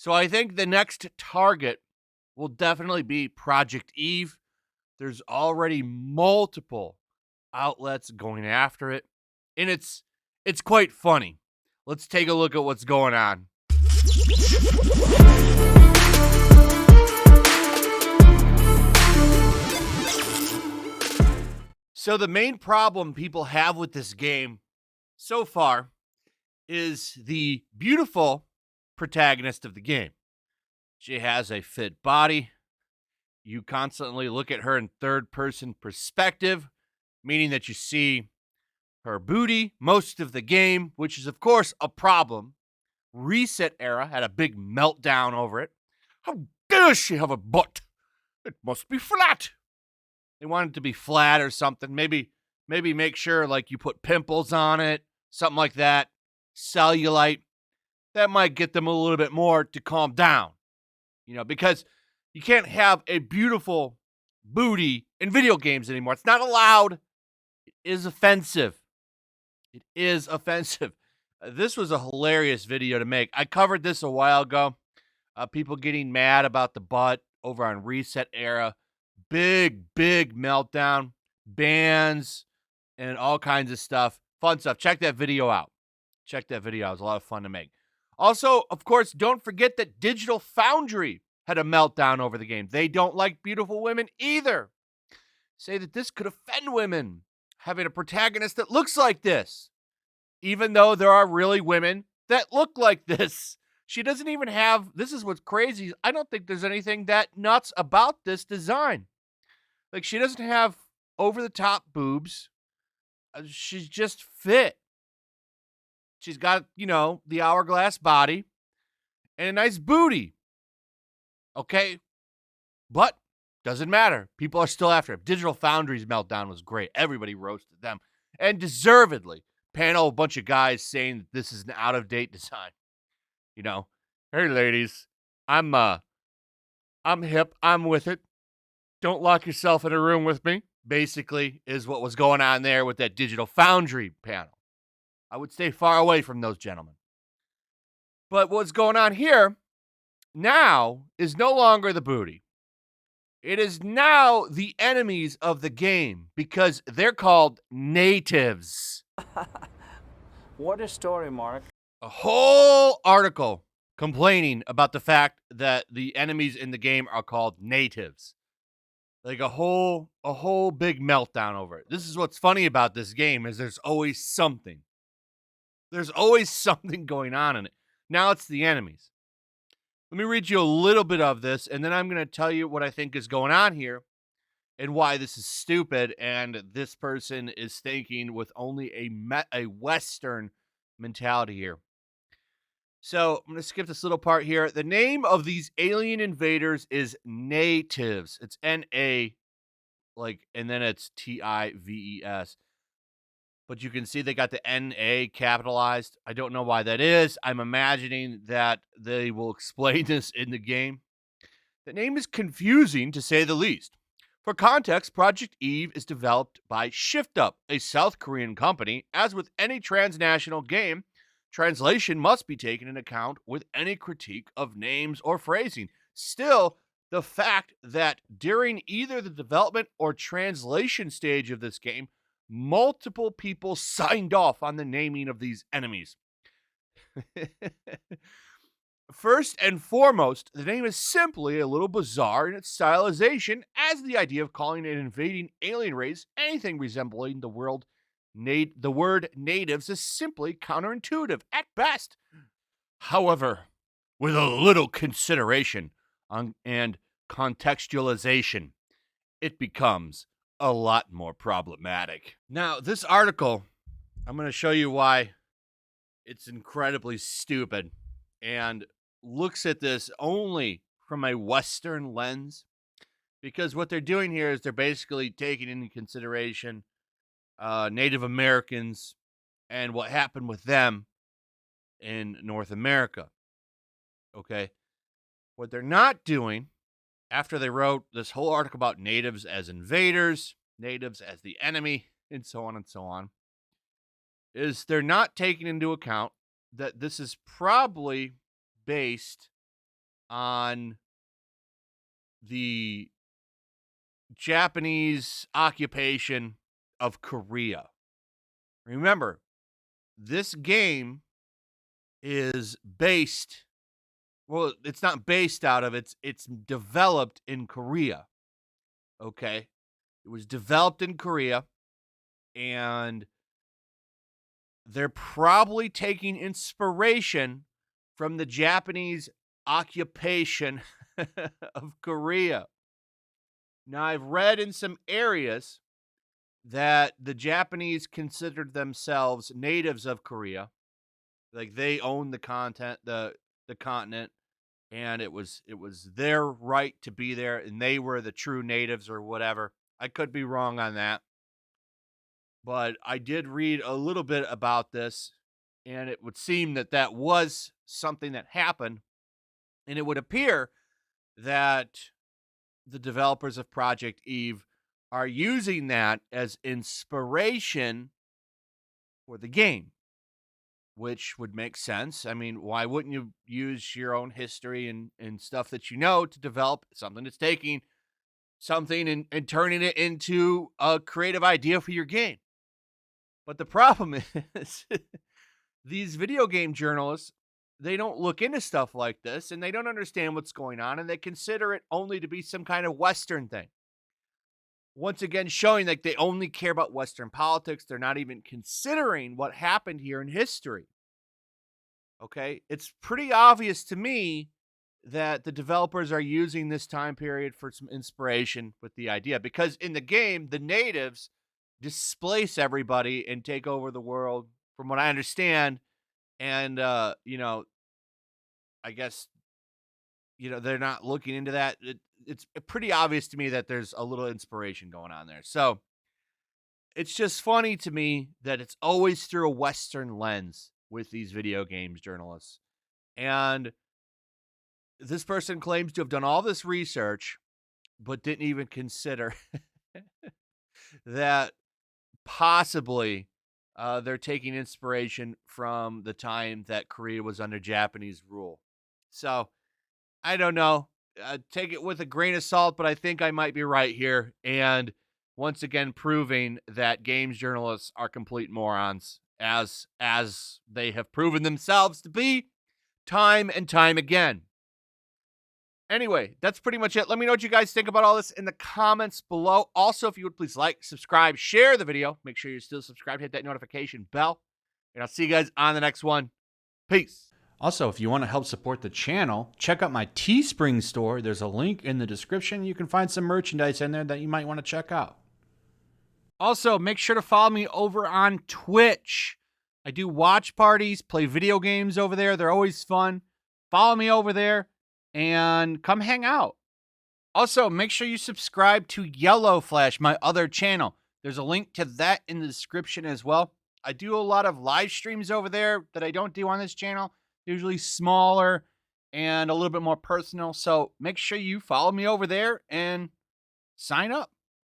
So I think the next target will definitely be Project Eve. There's already multiple outlets going after it, and it's quite funny. Let's take a look at what's going on. So the main problem people have with this game so far is the beautiful protagonist of the game. She has a fit body. You constantly look at her in third person perspective, meaning that you see her booty most of the game, which is, of course, a problem. Reset Era had a big meltdown over it. How dare she have a butt? It must be flat. They want it to be flat or something. Maybe make sure like you put pimples on it, something like that. Cellulite. That might get them a little bit more to calm down. Because you can't have a beautiful booty in video games anymore. It's not allowed. It is offensive. It is offensive. This was a hilarious video to make. I covered this a while ago. People getting mad about the butt over on Reset Era. Big meltdown. Bans and all kinds of stuff. Fun stuff. Check that video out. It was a lot of fun to make. Also, of course, don't forget that Digital Foundry had a meltdown over the game. They don't like beautiful women either. Say that this could offend women, having a protagonist that looks like this. Even though there are really women that look like this. She doesn't even have, this is what's crazy. I don't think there's anything that nuts about this design. Like, she doesn't have over-the-top boobs. She's just fit. She's got, the hourglass body and a nice booty. Okay? But doesn't matter. People are still after it. Digital Foundry's meltdown was great. Everybody roasted them. And deservedly. Panel a bunch of guys saying that this is an out-of-date design. Hey ladies, I'm hip. I'm with it. Don't lock yourself in a room with me. Basically is what was going on there with that Digital Foundry panel. I would stay far away from those gentlemen. But what's going on here now is no longer the booty. It is now the enemies of the game because they're called natives. What a story, Mark. A whole article complaining about the fact that the enemies in the game are called natives. Like a whole big meltdown over it. This is what's funny about this game is there's always something. There's always something going on in it. Now it's the enemies. Let me read you a little bit of this, and then I'm going to tell you what I think is going on here and why this is stupid, and this person is thinking with only a Western mentality here. So I'm going to skip this little part here. The name of these alien invaders is natives. It's N-A, and then it's T-I-V-E-S. But you can see they got the N-A capitalized. I don't know why that is. I'm imagining that they will explain this in the game. The name is confusing, to say the least. For context, ProjectEve is developed by ShiftUp, a South Korean company. As with any transnational game, translation must be taken into account with any critique of names or phrasing. Still, the fact that during either the development or translation stage of this game, multiple people signed off on the naming of these enemies. First and foremost, the name is simply a little bizarre in its stylization, as the idea of calling an invading alien race anything resembling the word natives is simply counterintuitive at best. However, with a little consideration and contextualization, it becomes a lot more problematic. Now, this article, I'm going to show you why it's incredibly stupid and looks at this only from a Western lens, because what they're doing here is they're basically taking into consideration Native Americans and what happened with them in North America. Okay? What they're not doing, after they wrote this whole article about natives as invaders, natives as the enemy, and so on, is they're not taking into account that this is probably based on the Japanese occupation of Korea. Remember, this game is based, well, it's not based out of, it's developed in Korea. Okay? It was developed in Korea, and they're probably taking inspiration from the Japanese occupation of Korea. Now, I've read in some areas that the Japanese considered themselves natives of Korea. Like they owned the continent, and it was their right to be there, and they were the true natives or whatever. I could be wrong on that, but I did read a little bit about this, and it would seem that that was something that happened, and it would appear that the developers of Project Eve are using that as inspiration for the game, which would make sense. I mean, why wouldn't you use your own history and stuff that you know to develop something that's taking something and turning it into a creative idea for your game? But the problem is these video game journalists, they don't look into stuff like this, and they don't understand what's going on, and they consider it only to be some kind of Western thing. Once again, showing like they only care about Western politics. They're not even considering what happened here in history. Okay? It's pretty obvious to me that the developers are using this time period for some inspiration with the idea, because in the game, the natives displace everybody and take over the world, from what I understand. And, I guess, they're not looking into that. It's pretty obvious to me that there's a little inspiration going on there. So it's just funny to me that it's always through a Western lens with these video games journalists. And this person claims to have done all this research, but didn't even consider that possibly they're taking inspiration from the time that Korea was under Japanese rule. So I don't know. Take it with a grain of salt, but I think I might be right here. And once again, proving that games journalists are complete morons, as they have proven themselves to be time and time again. Anyway, that's pretty much it. Let me know what you guys think about all this in the comments below. Also, if you would please like, subscribe, share the video. Make sure you're still subscribed. Hit that notification bell. And I'll see you guys on the next one. Peace. Also, if you want to help support the channel, check out my Teespring store. There's a link in the description. You can find some merchandise in there that you might want to check out. Also, make sure to follow me over on Twitch. I do watch parties, play video games over there. They're always fun. Follow me over there and come hang out. Also, make sure you subscribe to YellowFlash, my other channel. There's a link to that in the description as well. I do a lot of live streams over there that I don't do on this channel. Usually smaller and a little bit more personal. So make sure you follow me over there and sign up.